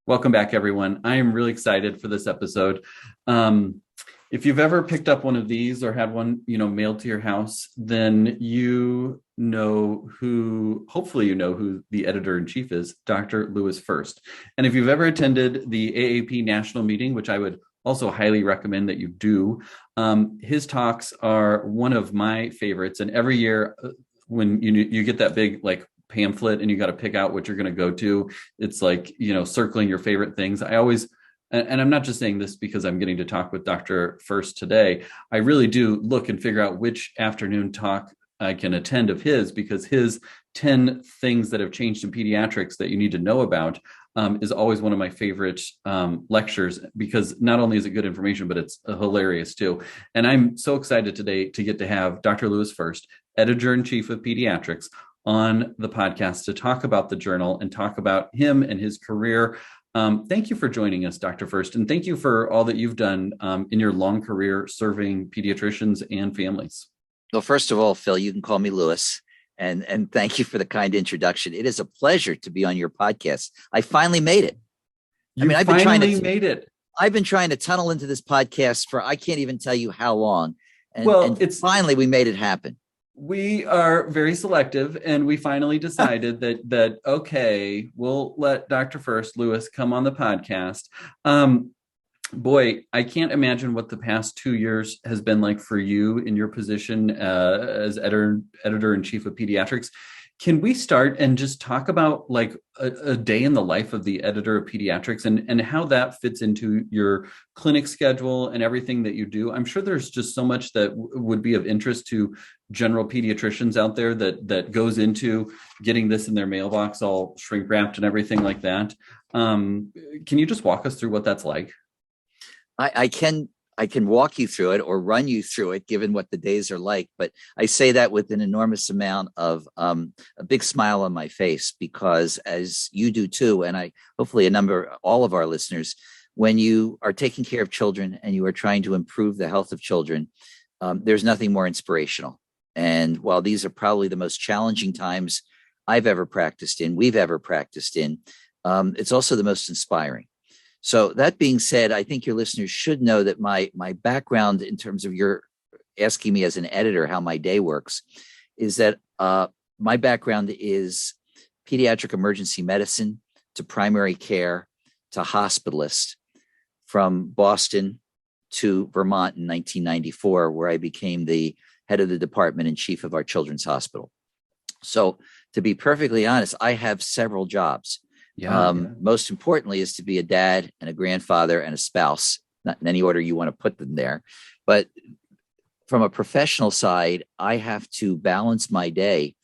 Welcome back, everyone. I am really excited for this episode. Um, if you've ever picked up one of these or had one, mailed to your house, then hopefully you know who the editor-in-chief is, Dr. Lewis First. And if you've ever attended the AAP national meeting, which I would also highly recommend that you do, his talks are one of my favorites. And every year when you get that big, like, pamphlet and you got to pick out what you're going to go to. It's like, circling your favorite things. I always, and I'm not just saying this because I'm getting to talk with Dr. First today. I really do look and figure out which afternoon talk I can attend of his, because his 10 things that have changed in pediatrics that you need to know about is always one of my favorite lectures, because not only is it good information, but it's hilarious too. And I'm so excited today to get to have Dr. Lewis First, editor-in-chief of Pediatrics, on the podcast to talk about the journal and talk about him and his career. Thank you for joining us, Dr. First, and thank you for all that you've done in your long career serving pediatricians and families. Well, first of all, Phil, you can call me Lewis, and thank you for the kind introduction. It is a pleasure to be on your podcast. I finally made it. I've finally made it. I've been trying to tunnel into this podcast for I can't even tell you how long, and finally we made it happen. We are very selective, and we finally decided that okay, we'll let Dr. First, Lewis, come on the podcast. Boy, I can't imagine what the past 2 years has been like for you in your position as editor-in-chief of Pediatrics. Can we start and just talk about like a day in the life of the editor of Pediatrics and how that fits into your clinic schedule and everything that you do? I'm sure there's just so much that would be of interest to general pediatricians out there that goes into getting this in their mailbox all shrink wrapped and everything like that. Can you just walk us through what that's like? I can walk you through it or run you through it, given what the days are like. But I say that with an enormous amount of a big smile on my face, because as you do too, and I hopefully all of our listeners, when you are taking care of children and you are trying to improve the health of children, there's nothing more inspirational. And while these are probably the most challenging times we've ever practiced in, it's also the most inspiring. So that being said, I think your listeners should know that my background, in terms of your asking me as an editor how my day works, is that my background is pediatric emergency medicine to primary care to hospitalist, from Boston to Vermont in 1994, where I became the head of the department and chief of our children's hospital. So to be perfectly honest, I have several jobs. Most importantly is to be a dad and a grandfather and a spouse, not in any order you want to put them there. But from a professional side, I have to balance my day,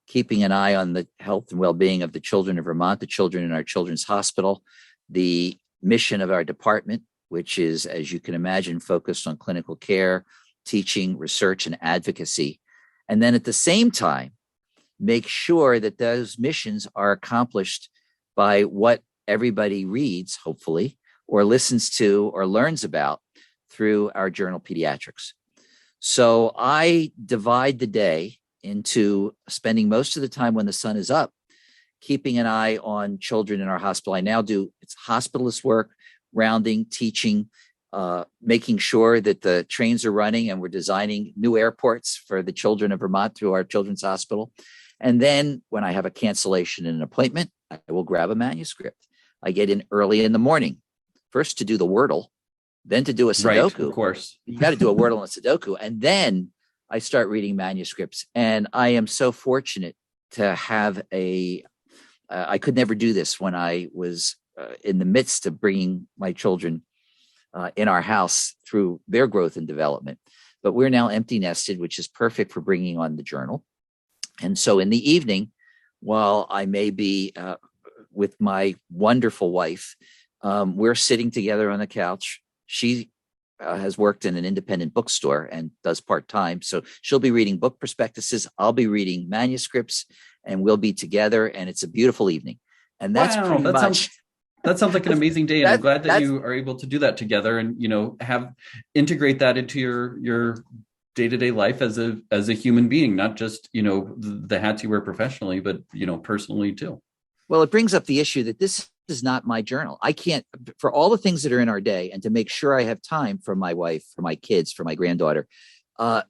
keeping an eye on the health and well-being of the children of Vermont, the children in our children's hospital, the mission of our department, which is, as you can imagine, focused on clinical care, teaching, research, and advocacy. And then at the same time, make sure that those missions are accomplished by what everybody reads, hopefully, or listens to or learns about through our journal Pediatrics. So I divide the day into spending most of the time when the sun is up, keeping an eye on children in our hospital. I now do it's hospitalist work, rounding, teaching, making sure that the trains are running, and we're designing new airports for the children of Vermont through our children's hospital. And then when I have a cancellation and an appointment, I will grab a manuscript. I get in early in the morning, first to do the Wordle, then to do a Sudoku. Right, of course. You got to do a Wordle and a Sudoku. And then I start reading manuscripts. And I am so fortunate to have I could never do this when I was in the midst of bringing my children in our house through their growth and development. But we're now empty nested, which is perfect for bringing on the journal. And so in the evening, while I may be with my wonderful wife, we're sitting together on the couch. She has worked in an independent bookstore and does part-time. So she'll be reading book prospectuses. I'll be reading manuscripts, and we'll be together. And it's a beautiful evening. And that's pretty much... That sounds like an amazing day. And I'm glad that you are able to do that together and, integrate that into your day-to-day life as a human being, not just, the hats you wear professionally, but, personally too. Well, it brings up the issue that this is not my journal. I can't, for all the things that are in our day, and to make sure I have time for my wife, for my kids, for my granddaughter,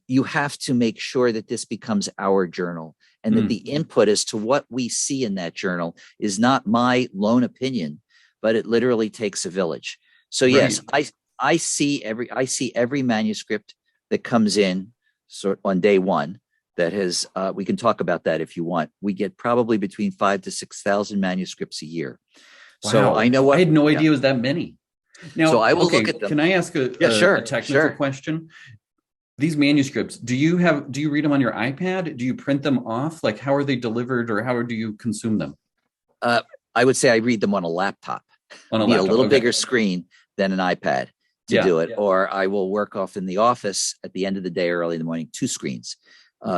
you have to make sure that this becomes our journal, and that the input as to what we see in that journal is not my lone opinion, but it literally takes a village. So yes, I see every manuscript that comes in on day one that has, we can talk about that if you want. We get probably between 5,000 to 6,000 manuscripts a year. Wow. So I know I had no idea it was that many. Now, so I will look at them. Can I ask a technical question? These manuscripts, do you read them on your iPad? Do you print them off? Like, how are they delivered, or how do you consume them? I would say I read them on a laptop. On a laptop. A little bigger screen than an iPad to do it. Yeah. Or I will work off in the office at the end of the day, early in the morning, 2 screens.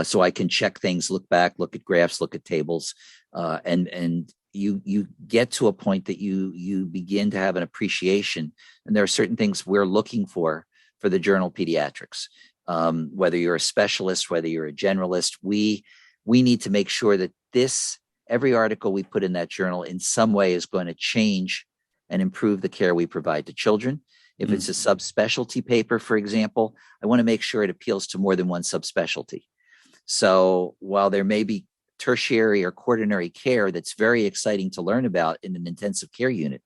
So I can check things, look back, look at graphs, look at tables, and you get to a point that you begin to have an appreciation. And there are certain things we're looking for the journal Pediatrics. Whether you're a specialist, whether you're a generalist, we need to make sure that every article we put in that journal in some way is going to change and improve the care we provide to children. If it's a subspecialty paper, for example, I want to make sure it appeals to more than one subspecialty. So while there may be tertiary or quaternary care that's very exciting to learn about in an intensive care unit,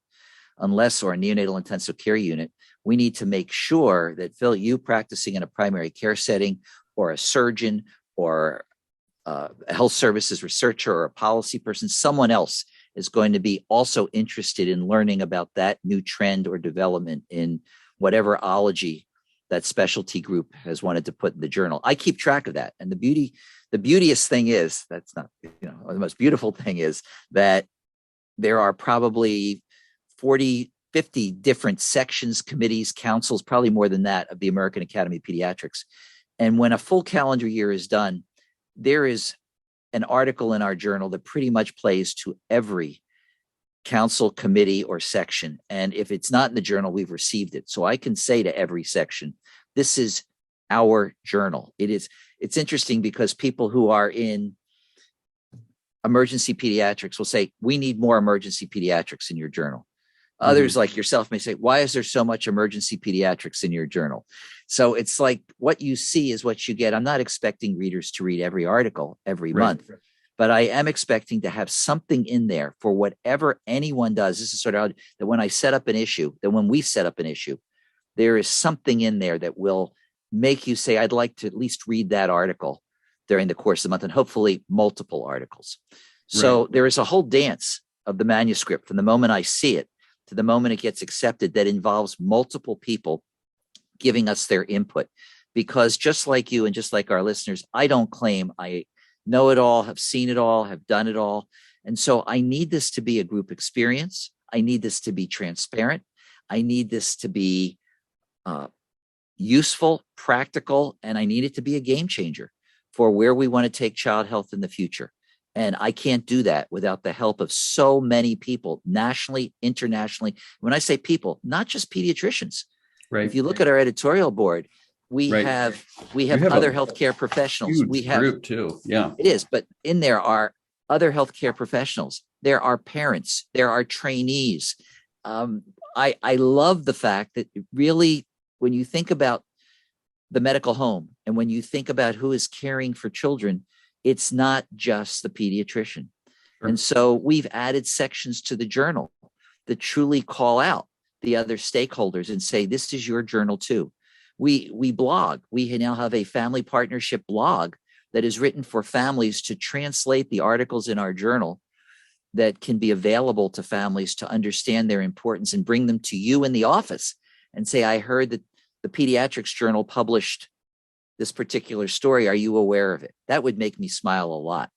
or a neonatal intensive care unit, we need to make sure that, Phil, you practicing in a primary care setting, or a surgeon, or a health services researcher, or a policy person, someone else is going to be also interested in learning about that new trend or development in whatever ology that specialty group has wanted to put in the journal. I keep track of that. And the beauteous thing is, that's not, the most beautiful thing is that there are probably 40, 50 different sections, committees, councils, probably more than that, of the American Academy of Pediatrics. And when a full calendar year is done, there is an article in our journal that pretty much plays to every council, committee, or section. And if it's not in the journal, we've received it. So I can say to every section, this is our journal. It's interesting because people who are in emergency pediatrics will say, we need more emergency pediatrics in your journal. Others like yourself may say, why is there so much emergency pediatrics in your journal? So it's like, what you see is what you get. I'm not expecting readers to read every article every month, but I am expecting to have something in there for whatever anyone does. This is sort of that when we set up an issue, there is something in there that will make you say, I'd like to at least read that article during the course of the month, and hopefully multiple articles. So there is a whole dance of the manuscript from the moment I see it to the moment it gets accepted that involves multiple people giving us their input. Because just like you and just like our listeners, I don't claim I know it all, have seen it all, have done it all. And so I need this to be a group experience. I need this to be transparent. I need this to be useful, practical, and I need it to be a game changer for where we want to take child health in the future. And I can't do that without the help of so many people, nationally, internationally. When I say people, not just pediatricians. If you look at our editorial board, we have other healthcare professionals. We have group too. Yeah, it is. But in there are other healthcare professionals. There are parents. There are trainees. I love the fact that really, when you think about the medical home and when you think about who is caring for children, it's not just the pediatrician. And so we've added sections to the journal that truly call out the other stakeholders and say, this is your journal too. We blog. We now have a family partnership blog that is written for families to translate the articles in our journal that can be available to families to understand their importance and bring them to you in the office and say, I heard that the Pediatrics Journal published this particular story. Are you aware of it? That would make me smile a lot.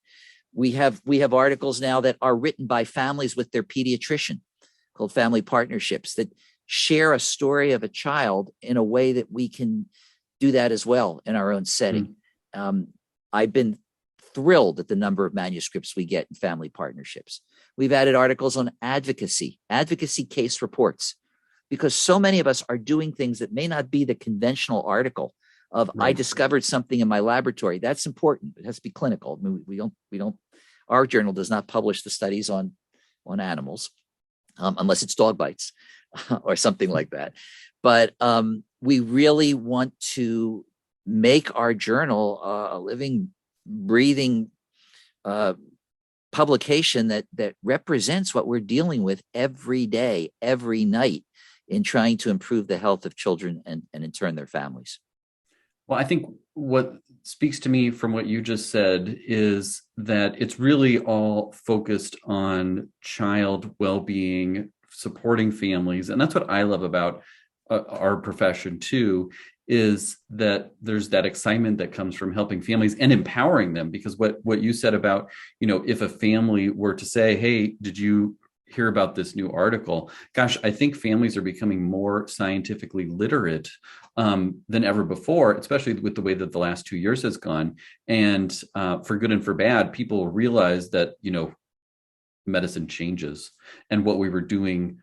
We have articles now that are written by families with their pediatrician, called family partnerships, that share a story of a child in a way that we can do that as well in our own setting. I've been thrilled at the number of manuscripts we get in family partnerships. We've added articles on advocacy case reports, because so many of us are doing things that may not be the conventional article of I discovered something in my laboratory. That's important. It has to be clinical. I mean, we don't, our journal does not publish the studies on animals. unless it's dog bites or something like that. But we really want to make our journal a living, breathing publication that represents what we're dealing with every day, every night, in trying to improve the health of children and in turn their families. Well, I think what speaks to me from what you just said is that it's really all focused on child well-being, supporting families. And that's what I love about our profession too, is that there's that excitement that comes from helping families and empowering them. Because what you said about, if a family were to say, hey, did you hear about this new article? Gosh, I think families are becoming more scientifically literate than ever before, especially with the way that the last 2 years has gone. And for good and for bad, people realize that, medicine changes, and what we were doing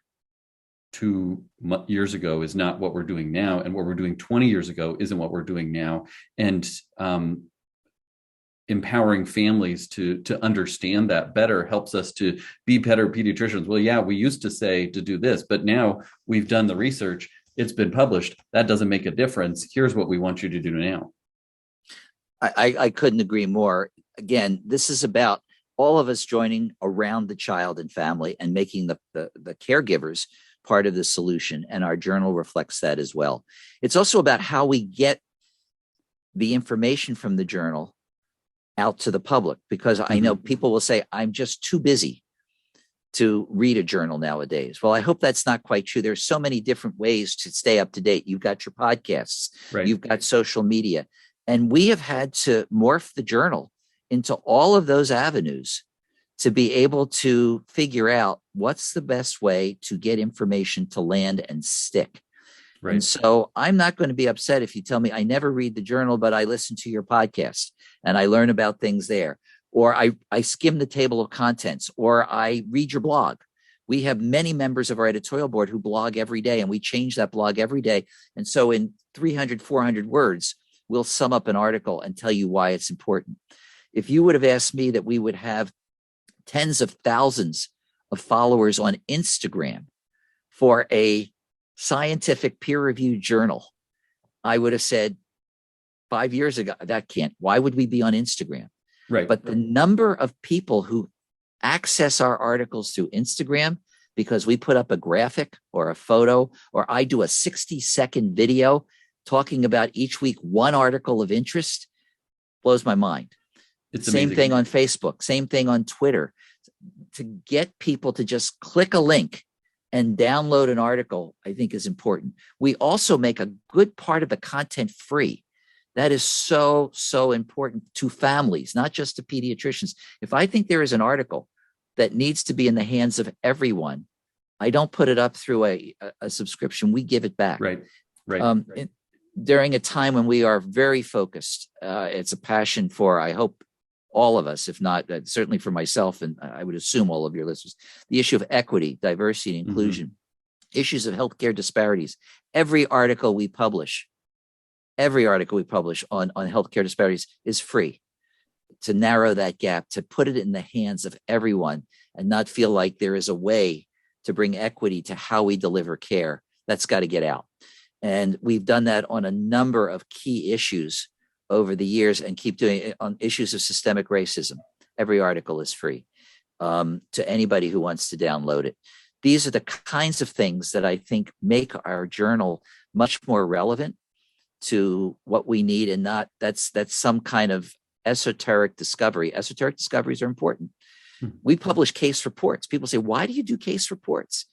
2 years ago is not what we're doing now. And what we're doing 20 years ago isn't what we're doing now. And empowering families to understand that better helps us to be better pediatricians. Well, yeah, we used to say to do this, but now we've done the research. It's been published. That doesn't make a difference. Here's what we want you to do now. I couldn't agree more. Again, this is about all of us joining around the child and family and making the caregivers part of the solution. And our journal reflects that as well. It's also about how we get the information from the journal out to the public, because I know people will say, I'm just too busy to read a journal nowadays. Well, I hope that's not quite true. There's so many different ways to stay up to date. You've got your podcasts, right. You've got social media, and we have had to morph the journal into all of those avenues to be able to figure out what's the best way to get information to land and stick. Right. And so I'm not going to be upset if you tell me I never read the journal, but I listen to your podcast and I learn about things there, or I skim the table of contents, or I read your blog. We have many members of our editorial board who blog every day, and we change that blog every day. And so in 300, 400 words, we'll sum up an article and tell you why it's important. If you would have asked me that we would have tens of thousands of followers on Instagram for a scientific peer-reviewed journal, I would have said 5 years ago, that can't. Why would we be on Instagram? Right. But the number of people who access our articles through Instagram because we put up a graphic or a photo, or I do a 60-second video talking about each week one article of interest, blows my mind. It's same amazing. Thing on Facebook, same thing on Twitter. To get people to just click a link and download an article, I think is important. We also make a good part of the content free. That is so, so important to families, not just to pediatricians. If I think there is an article that needs to be in the hands of everyone, I don't put it up through a subscription. We give it back. Right. During a time when we are very focused, it's a passion for, I hope, all of us, if not certainly for myself, and I would assume all of your listeners, the issue of equity, diversity, and inclusion, issues of healthcare disparities. Every article we publish on healthcare disparities is free, to narrow that gap, to put it in the hands of everyone and not feel like there is a way to bring equity to how we deliver care. That's got to get out. And we've done that on a number of key issues over the years, and keep doing it on issues of systemic racism. Every article is free to anybody who wants to download it. These are the kinds of things that I think make our journal much more relevant to what we need, and not that's some kind of esoteric discovery. Esoteric discoveries are important. We publish case reports. People say, why do you do case reports?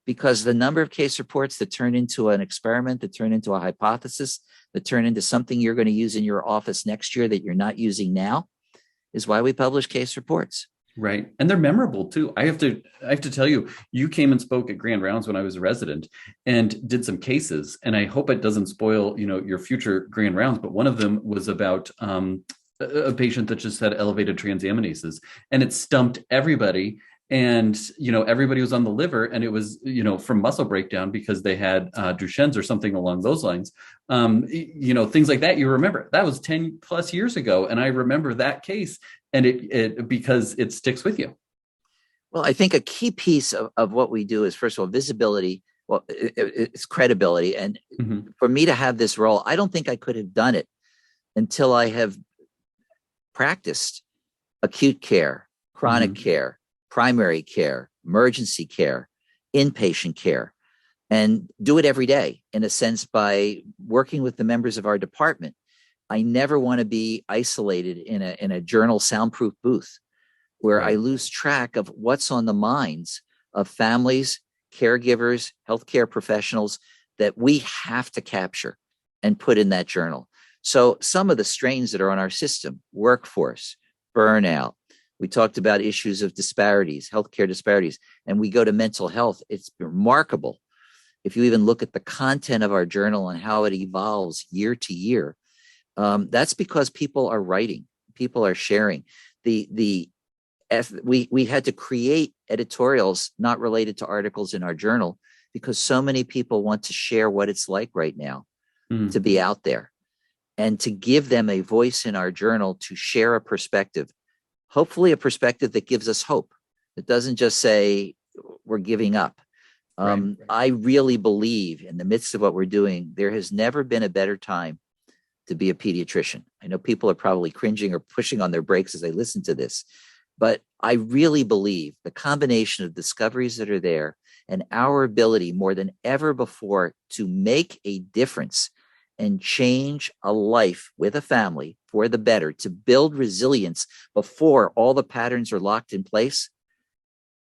Because the number of case reports that turn into an experiment, that turn into a hypothesis, that turn into something you're going to use in your office next year that you're not using now, is why we publish case reports. Right. And they're memorable too. I have to tell you, you came and spoke at Grand Rounds when I was a resident and did some cases. And I hope it doesn't spoil, your future Grand Rounds. But one of them was about a patient that just had elevated transaminases, and it stumped everybody. And, everybody was on the liver, and it was, from muscle breakdown because they had Duchenne's or something along those lines. Things like that. You remember that was 10 plus years ago. And I remember that case, and it because it sticks with you. Well, I think a key piece of what we do is, first of all, visibility. Well, it's credibility. And Mm-hmm. for me to have this role, I don't think I could have done it until I have practiced acute care, chronic Mm-hmm. care, primary care, emergency care, inpatient care, and do it every day, in a sense, by working with the members of our department. I never want to be isolated in a journal soundproof booth where I Right. lose track of what's on the minds of families, caregivers, healthcare professionals that we have to capture and put in that journal. So some of the strains that are on our system, workforce, burnout, we talked about issues of disparities, healthcare disparities, and we go to mental health. It's remarkable. If you even look at the content of our journal and how it evolves year to year, that's because people are writing, people are sharing. The we had to create editorials not related to articles in our journal because so many people want to share what it's like right now to Mm-hmm. be out there, and to give them a voice in our journal to share a perspective, hopefully a perspective that gives us hope. It doesn't just say we're giving up. Right. I really believe in the midst of what we're doing, there has never been a better time to be a pediatrician. I know people are probably cringing or pushing on their brakes as they listen to this, but I really believe the combination of discoveries that are there and our ability more than ever before to make a difference and change a life with a family for the better, to build resilience before all the patterns are locked in place,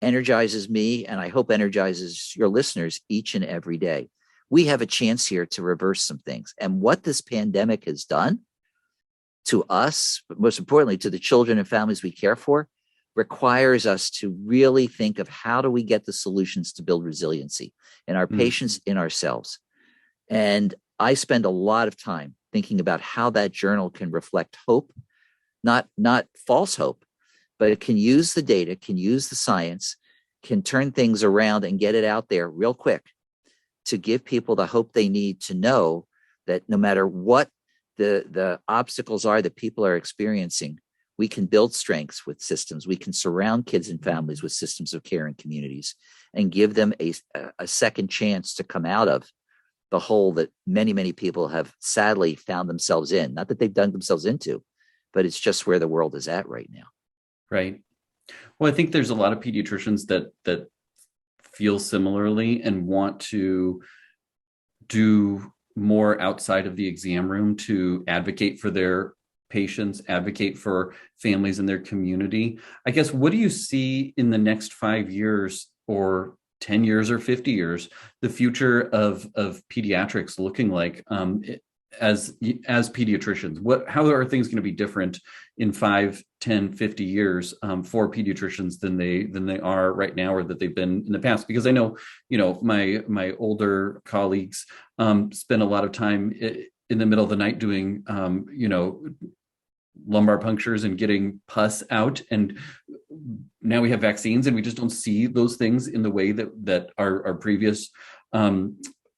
energizes me, and I hope energizes your listeners each and every day. We have a chance here to reverse some things. And what this pandemic has done to us, but most importantly to the children and families we care for, requires us to really think of how do we get the solutions to build resiliency in our Mm-hmm. patients, in ourselves. And I spend a lot of time thinking about how that journal can reflect hope, not false hope, but it can use the data, can use the science, can turn things around and get it out there real quick to give people the hope they need to know that no matter what the obstacles are that people are experiencing, we can build strengths with systems. We can surround kids and families with systems of care and communities and give them a second chance to come out of the hole that many, many people have sadly found themselves in. Not that they've dug themselves into, but it's just where the world is at right now. Right. Well, I think there's a lot of pediatricians that feel similarly and want to do more outside of the exam room to advocate for their patients, advocate for families in their community. I guess, what do you see in the next 5 years or 10 years or 50 years, the future of pediatrics looking like? As pediatricians, how are things going to be different in 5, 10, 50 years for pediatricians than they are right now, or that they've been in the past? Because I know, my older colleagues spend a lot of time in the middle of the night doing lumbar punctures and getting pus out, and now we have vaccines and we just don't see those things in the way that our previous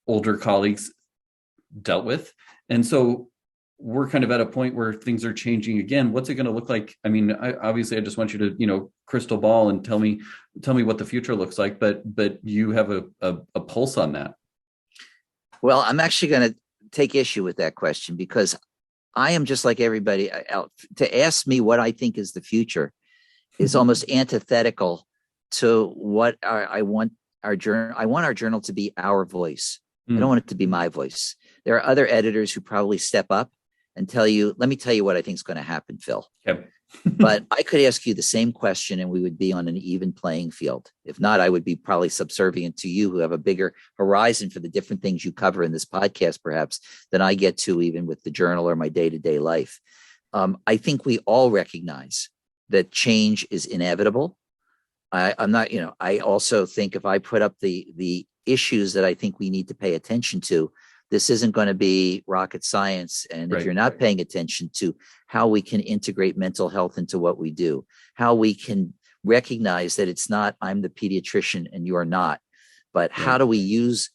older colleagues dealt with. And so we're kind of at a point where things are changing again. What's it going to look like? I mean, obviously I just want you to, crystal ball and tell me what the future looks like, but you have a pulse on that. Well, I'm actually going to take issue with that question because I am just like everybody else. To ask me what I think is the future is almost antithetical to what I want our journal. I want our journal to be our voice. I don't want it to be my voice. There are other editors who probably step up and tell you, let me tell you what I think is going to happen, Phil. Yep. But I could ask you the same question and we would be on an even playing field. If not, I would be probably subservient to you, who have a bigger horizon for the different things you cover in this podcast, perhaps, than I get to even with the journal or my day-to-day life. I think we all recognize that change is inevitable. I'm not, I also think if I put up the issues that I think we need to pay attention to, this isn't going to be rocket science. And if you're not paying attention to how we can integrate mental health into what we do, how we can recognize that it's not I'm the pediatrician and you're not, but how do we use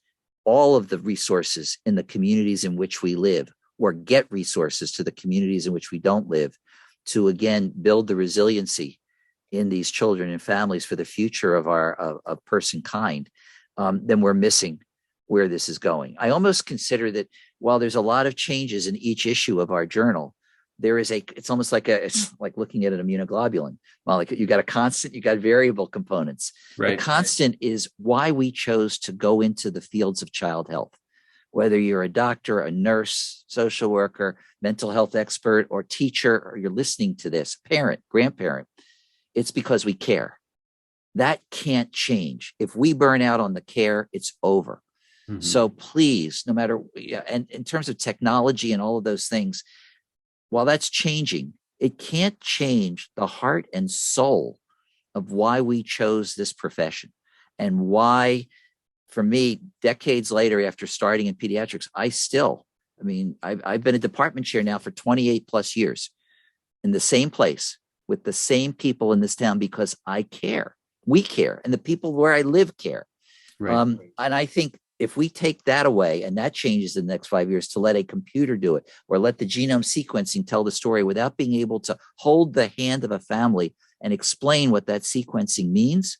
all of the resources in the communities in which we live, or get resources to the communities in which we don't live, to again build the resiliency in these children and families for the future of our of person kind, then we're missing where this is going. I almost consider that while there's a lot of changes in each issue of our journal, it's almost like it's like looking at an immunoglobulin molecule. You got a constant, you got variable components. Right. The constant is why we chose to go into the fields of child health. Whether you're a doctor, a nurse, social worker, mental health expert, or teacher, or you're listening to this, parent, grandparent, it's because we care. That can't change. If we burn out on the care, it's over. Mm-hmm. So please, no matter, and in terms of technology and all of those things, while that's changing, it can't change the heart and soul of why we chose this profession and why, for me, decades later, after starting in pediatrics, I've been a department chair now for 28 plus years in the same place with the same people in this town because I care. We care. And the people where I live care. Right. And I think if we take that away and that changes in the next 5 years to let a computer do it or let the genome sequencing tell the story without being able to hold the hand of a family and explain what that sequencing means,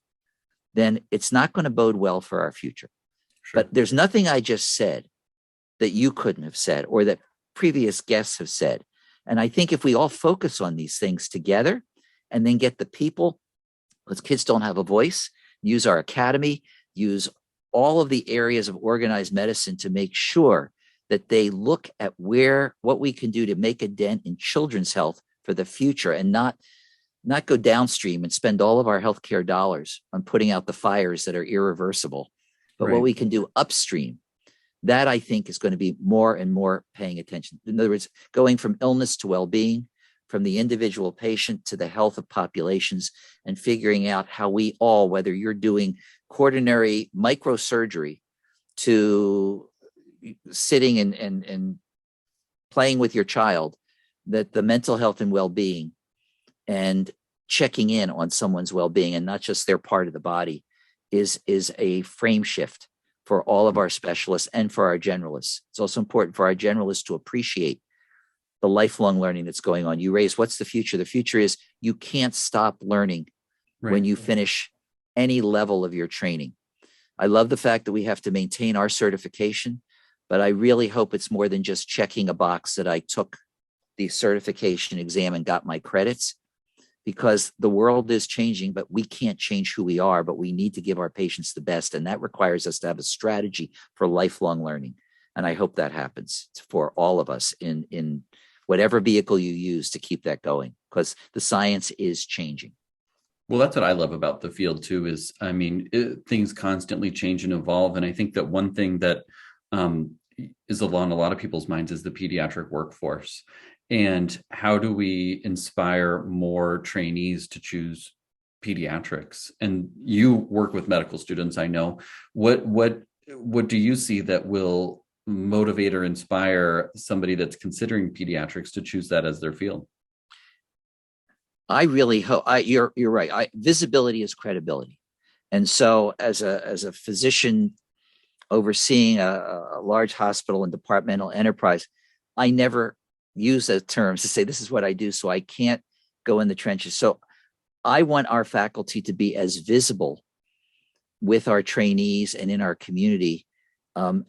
then it's not going to bode well for our future. Sure. But there's nothing I just said that you couldn't have said or that previous guests have said. And I think if we all focus on these things together and then get the people, because kids don't have a voice, use our academy, use all of the areas of organized medicine to make sure that they look at what we can do to make a dent in children's health for the future and not go downstream and spend all of our healthcare dollars on putting out the fires that are irreversible, but what we can do upstream, that I think is going to be more and more paying attention. In other words, going from illness to well-being, from the individual patient to the health of populations, and figuring out how we all, whether you're doing quaternary microsurgery to sitting and playing with your child, that the mental health and well-being and checking in on someone's well-being and not just their part of the body is a frame shift for all of our specialists and for our generalists. It's also important for our generalists to appreciate the lifelong learning that's going on. You raised, what's the future? The future is you can't stop learning when you finish any level of your training. I love the fact that we have to maintain our certification, but I really hope it's more than just checking a box that I took the certification exam and got my credits, because the world is changing, but we can't change who we are, but we need to give our patients the best. And that requires us to have a strategy for lifelong learning. And I hope that happens for all of us in whatever vehicle you use to keep that going, because the science is changing. Well, that's what I love about the field too, is, things constantly change and evolve. And I think that one thing that is along a lot of people's minds is the pediatric workforce. And how do we inspire more trainees to choose pediatrics? And you work with medical students, I know. What do you see that will motivate or inspire somebody that's considering pediatrics to choose that as their field? I really hope you're right. Visibility is credibility. And so as a physician overseeing a large hospital and departmental enterprise, I never use those terms to say this is what I do, so I can't go in the trenches. So I want our faculty to be as visible with our trainees and in our community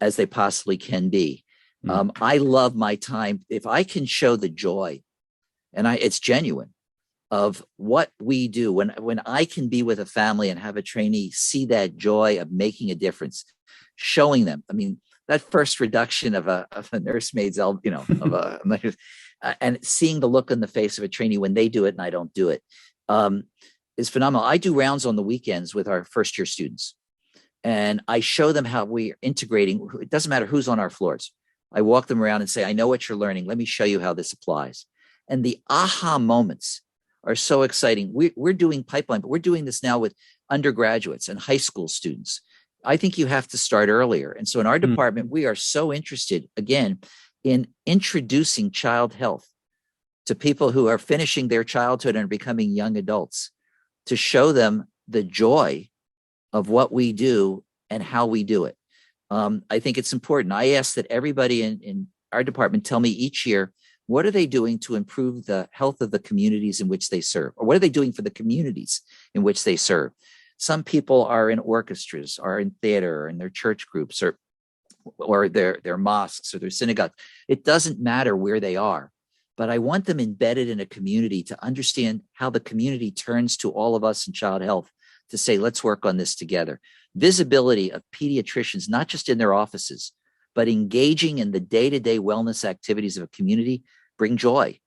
as they possibly can be. I love my time. If I can show the joy, and it's genuine, of what we do, when I can be with a family and have a trainee see that joy of making a difference, showing them, that first reduction of a nursemaid's, and seeing the look on the face of a trainee when they do it and I don't do it, is phenomenal. I do rounds on the weekends with our first year students, and I show them how we're integrating. It doesn't matter who's on our floors. I walk them around and say, I know what you're learning. Let me show you how this applies. And the aha moments are so exciting. We're doing pipeline, but we're doing this now with undergraduates and high school students. I think you have to start earlier. And so in our department, we are so interested, again, in introducing child health to people who are finishing their childhood and are becoming young adults, to show them the joy of what we do and how we do it. I think it's important. I ask that everybody in our department tell me each year What are they doing to improve the health of the communities in which they serve? Or what are they doing for the communities in which they serve? Some people are in orchestras, are in theater, or in their church groups, or their mosques or their synagogues. It doesn't matter where they are, but I want them embedded in a community to understand how the community turns to all of us in child health to say, let's work on this together. Visibility of pediatricians, not just in their offices, but engaging in the day-to-day wellness activities of a community, bring joy.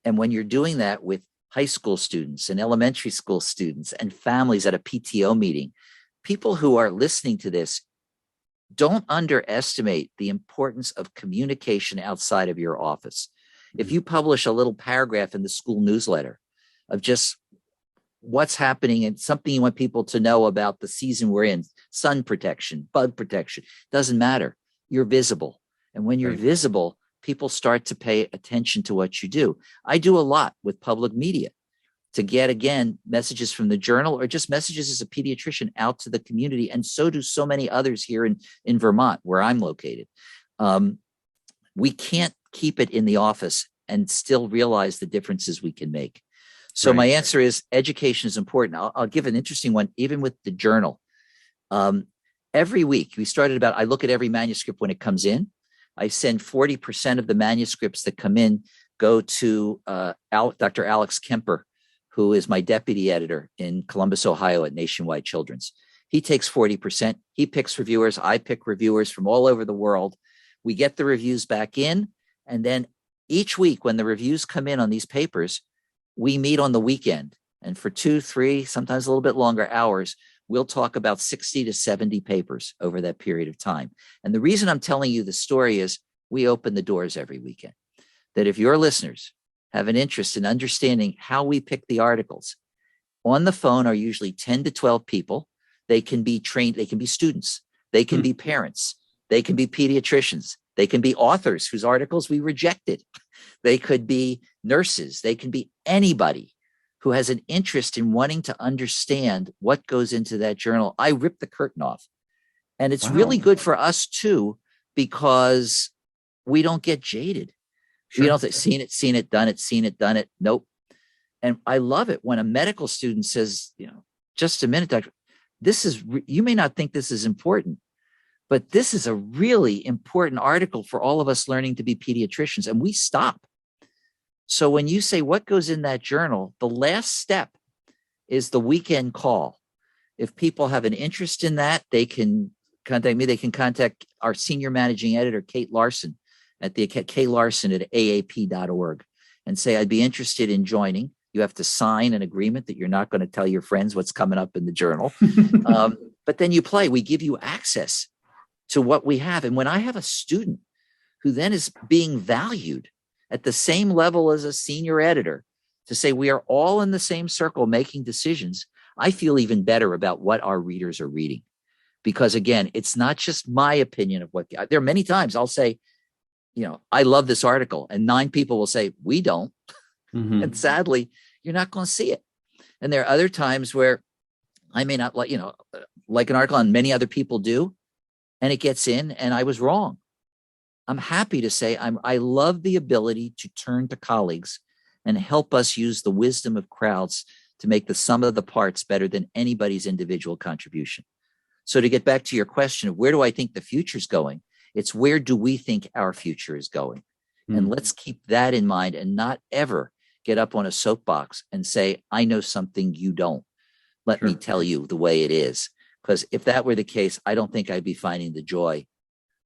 And when you're doing that with high school students and elementary school students and families at a PTO meeting, people who are listening to this, don't underestimate the importance of communication outside of your office. If you publish a little paragraph in the school newsletter of just what's happening and something you want people to know about the season we're in, sun protection, bug protection, doesn't matter. You're visible. And when you're visible, people start to pay attention to what you do. I do a lot with public media to get, again, messages from the journal or just messages as a pediatrician out to the community. And so do so many others here in Vermont, where I'm located. We can't keep it in the office and still realize the differences we can make. So my answer is education is important. I'll give an interesting one, even with the journal. Every week we started I look at every manuscript when it comes in. I send 40% of the manuscripts that come in go to Dr. Alex Kemper, who is my deputy editor in Columbus, Ohio at Nationwide Children's. He takes 40%. He picks reviewers. I pick reviewers from all over the world. We get the reviews back in. And then each week when the reviews come in on these papers, we meet on the weekend. And for 2, 3, sometimes a little bit longer hours, we'll talk about 60 to 70 papers over that period of time. And the reason I'm telling you the story is we open the doors every weekend. That if your listeners have an interest in understanding how we pick the articles, on the phone are usually 10 to 12 people. They can be trained, they can be students, they can be parents, they can be pediatricians, they can be authors whose articles we rejected. They could be nurses, they can be anybody who has an interest in wanting to understand what goes into that journal. I rip the curtain off. And it's really good for us too, because we don't get jaded. We don't say, seen it, done it. Nope. And I love it when a medical student says, just a minute, doctor, you may not think this is important, but this is a really important article for all of us learning to be pediatricians. And we stop. So when you say what goes in that journal, the last step is the weekend call. If people have an interest in that, they can contact me. They can contact our senior managing editor, Kate Larson, at aap.org, and say, I'd be interested in joining. You have to sign an agreement that you're not going to tell your friends what's coming up in the journal. But then you play. We give you access to what we have. And when I have a student who then is being valued at the same level as a senior editor to say we are all in the same circle making decisions, I feel even better about what our readers are reading. Because again, it's not just my opinion of what there are many times I'll say, I love this article, and 9 people will say, we don't. And sadly, you're not going to see it. And there are other times where I may not like an article, and many other people do, and it gets in and I was wrong. I'm happy to say I love the ability to turn to colleagues and help us use the wisdom of crowds to make the sum of the parts better than anybody's individual contribution. So to get back to your question of where do I think the future is going, it's where do we think our future is going? And let's keep that in mind and not ever get up on a soapbox and say, I know something you don't. Let me tell you the way it is. Because if that were the case, I don't think I'd be finding the joy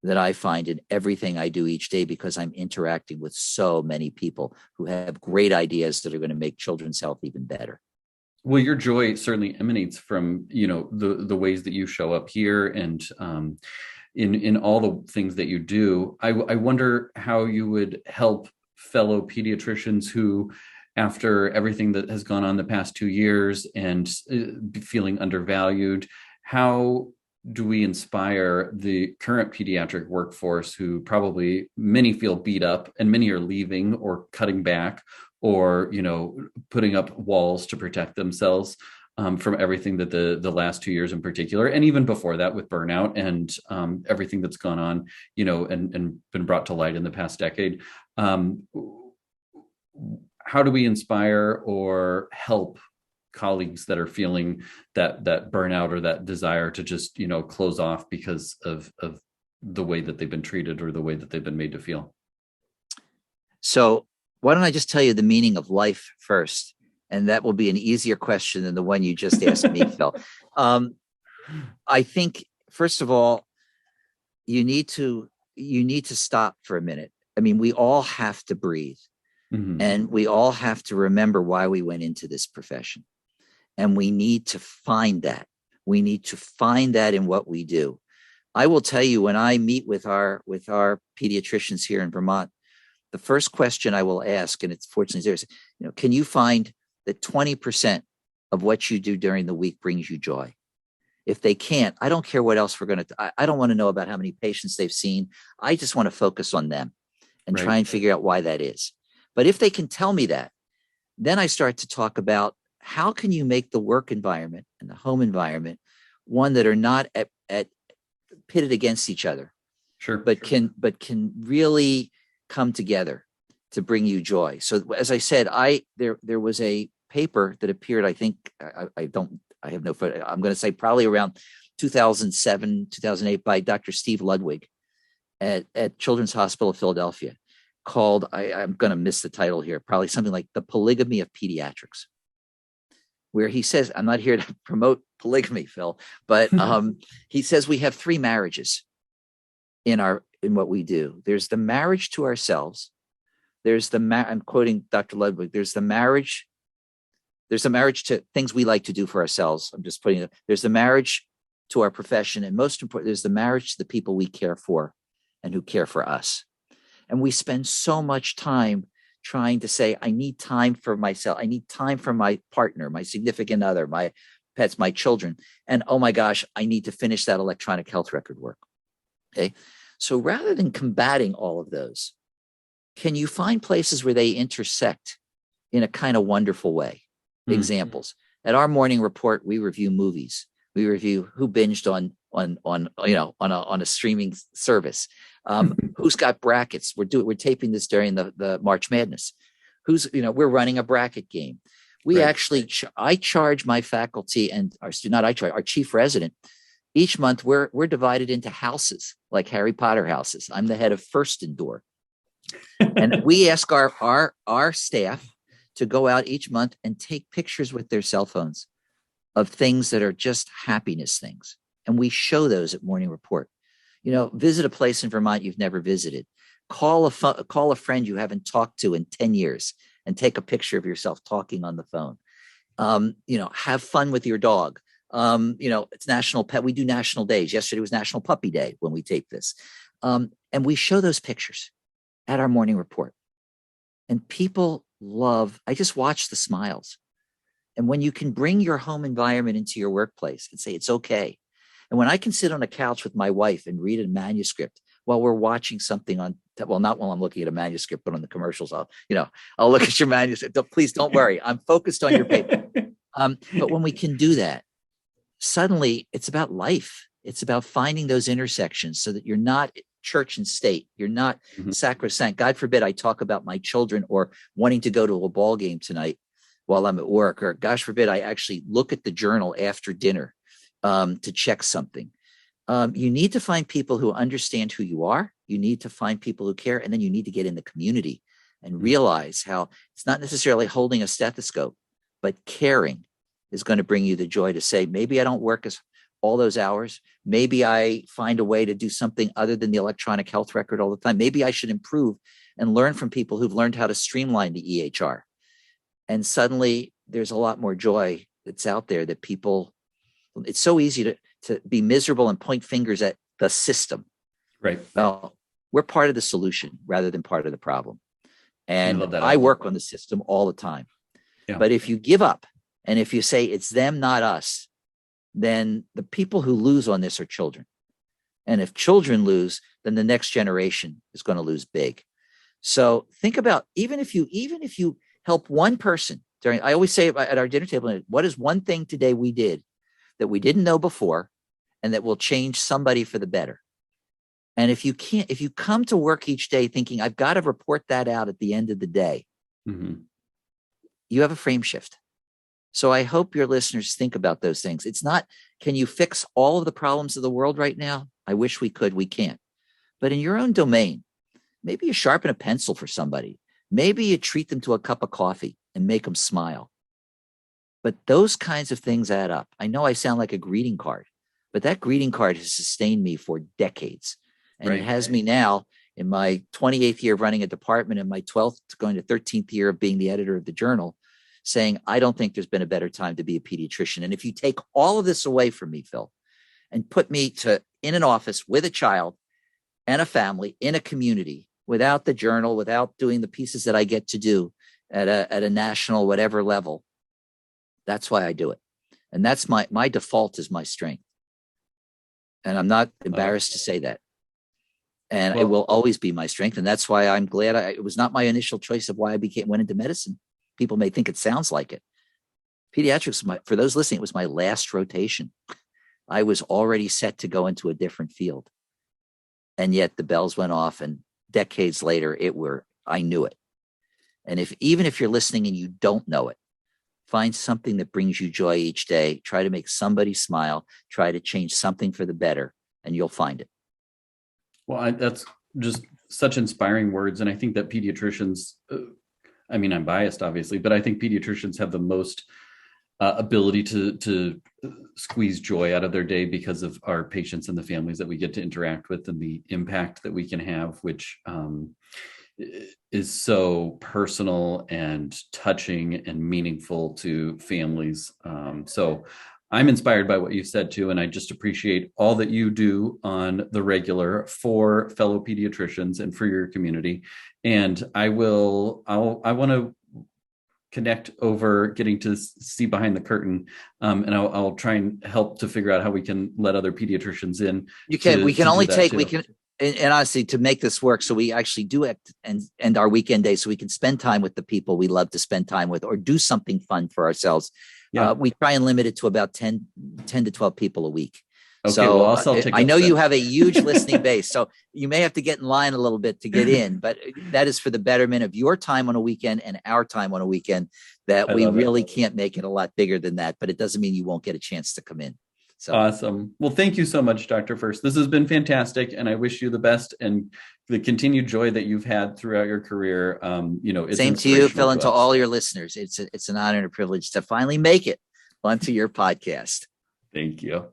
that I find in everything I do each day, because I'm interacting with so many people who have great ideas that are going to make children's health even better. Well, your joy certainly emanates from, the ways that you show up here and in all the things that you do. I wonder how you would help fellow pediatricians who, after everything that has gone on the past 2 years and feeling undervalued, how do we inspire the current pediatric workforce who probably many feel beat up and many are leaving or cutting back or, putting up walls to protect themselves from everything that the last 2 years in particular, and even before that with burnout and everything that's gone on, and been brought to light in the past decade. how do we inspire or help colleagues that are feeling that burnout or that desire to just, close off because of the way that they've been treated or the way that they've been made to feel? So why don't I just tell you the meaning of life first? And that will be an easier question than the one you just asked me, Phil. I think, first of all, you need to stop for a minute. I mean, we all have to breathe, and we all have to remember why we went into this profession. And we need to find that. We need to find that in what we do. I will tell you, when I meet with our pediatricians here in Vermont, the first question I will ask, and it's fortunately there, is, can you find that 20% of what you do during the week brings you joy? If they can't, I don't care what else we're going to, I don't want to know about how many patients they've seen. I just want to focus on them and try and figure out why that is. But if they can tell me that, then I start to talk about how can you make the work environment and the home environment one that are not at pitted against each other, but can really come together to bring you joy. So as I said, there was a paper that appeared, I think, I have no photo, I'm going to say probably around 2007, 2008, by Dr. Steve Ludwig at Children's Hospital of Philadelphia, called, I'm going to miss the title here, probably something like The Polygamy of Pediatrics, where he says, I'm not here to promote polygamy, Phil, but he says we have three marriages in what we do. There's the marriage to ourselves. There's I'm quoting Dr. Ludwig, there's the marriage to things we like to do for ourselves. I'm just putting it, there's the marriage to our profession. And most important, there's the marriage to the people we care for and who care for us. And we spend so much time trying to say, I need time for myself. I need time for my partner, my significant other, my pets, my children. And oh my gosh, I need to finish that electronic health record work. Okay. So rather than combating all of those, can you find places where they intersect in a kind of wonderful way? Examples. At our morning report, we review movies. We review who binged on a streaming service. Who's got brackets? We're taping this during the March Madness. We're running a bracket game. We actually, I charge my faculty and our chief resident. Each month, we're divided into houses, like Harry Potter houses. I'm the head of first indoor, and we ask our staff to go out each month and take pictures with their cell phones of things that are just happiness things. And we show those at Morning Report. Visit a place in Vermont you've never visited. Call a friend you haven't talked to in 10 years and take a picture of yourself talking on the phone. Have fun with your dog. It's National Pet. We do national days. Yesterday was National Puppy Day when we tape this. And we show those pictures at our Morning Report. And people I just watch the smiles. And when you can bring your home environment into your workplace and say, it's okay. And when I can sit on a couch with my wife and read a manuscript while we're watching something not while I'm looking at a manuscript, but on the commercials, I'll look at your manuscript. Please don't worry. I'm focused on your paper. But when we can do that, suddenly it's about life. It's about finding those intersections so that you're not church and state. You're not sacrosanct. God forbid I talk about my children or wanting to go to a ball game tonight while I'm at work, or gosh forbid I actually look at the journal after dinner to check something. You need to find people who understand who you are. You need to find people who care, and then you need to get in the community and realize how it's not necessarily holding a stethoscope, but caring is going to bring you the joy to say, maybe I don't work as all those hours. Maybe I find a way to do something other than the electronic health record all the time. Maybe I should improve and learn from people who've learned how to streamline the EHR. And suddenly there's a lot more joy that's out there that people, it's so easy to be miserable and point fingers at the system. Right. Well, we're part of the solution rather than part of the problem. And I work on the system all the time. Yeah. But if you give up and if you say it's them, not us, then the people who lose on this are children. And if children lose, then the next generation is going to lose big. So think about, even if you help one person I always say at our dinner table, what is one thing today we did that we didn't know before and that will change somebody for the better? And if you come to work each day thinking, I've got to report that out at the end of the day, Mhm. You have a frame shift. So I hope your listeners think about those things. It's not, can you fix all of the problems of the world right now? I wish we could. We can't. But in your own domain, maybe you sharpen a pencil for somebody. Maybe you treat them to a cup of coffee and make them smile. But those kinds of things add up. I know I sound like a greeting card, but that greeting card has sustained me for decades. And it Right. has me now in my 28th year of running a department and my 12th going to 13th year of being the editor of the journal, saying, I don't think there's been a better time to be a pediatrician. And if you take all of this away from me, Phil, and put me in an office with a child and a family in a community without the journal, without doing the pieces that I get to do at a national, whatever level, that's why I do it. And that's my default is my strength. And I'm not embarrassed to say that. And it will always be my strength. And that's why I'm glad it was not my initial choice of why I went into medicine. People may think it sounds like it. Pediatrics, for those listening, it was my last rotation. I was already set to go into a different field. And yet the bells went off, and decades later, I knew it. And even if you're listening and you don't know it, find something that brings you joy each day. Try to make somebody smile. Try to change something for the better, and you'll find it. Well, that's just such inspiring words. And I think that pediatricians, I'm biased, obviously, but I think pediatricians have the most ability to squeeze joy out of their day because of our patients and the families that we get to interact with and the impact that we can have, which is so personal and touching and meaningful to families. So I'm inspired by what you said too, and I just appreciate all that you do on the regular for fellow pediatricians and for your community. And I want to connect over getting to see behind the curtain, and I'll try and help to figure out how we can let other pediatricians in. We can and honestly, to make this work, so we actually do it and end our weekend day so we can spend time with the people we love to spend time with or do something fun for ourselves. Yeah. We try and limit it to about 10 to 12 people a week. Okay, so well, I know you have a huge listening base, so you may have to get in line a little bit to get in, but that is for the betterment of your time on a weekend and our time on a weekend, that we really can't make it a lot bigger than that, but it doesn't mean you won't get a chance to come in. So awesome. Well, thank you so much, Dr. First. This has been fantastic, and I wish you the best and the continued joy that you've had throughout your career. Same to you, Phil, and to all your listeners. It's an honor and a privilege to finally make it onto your podcast. Thank you.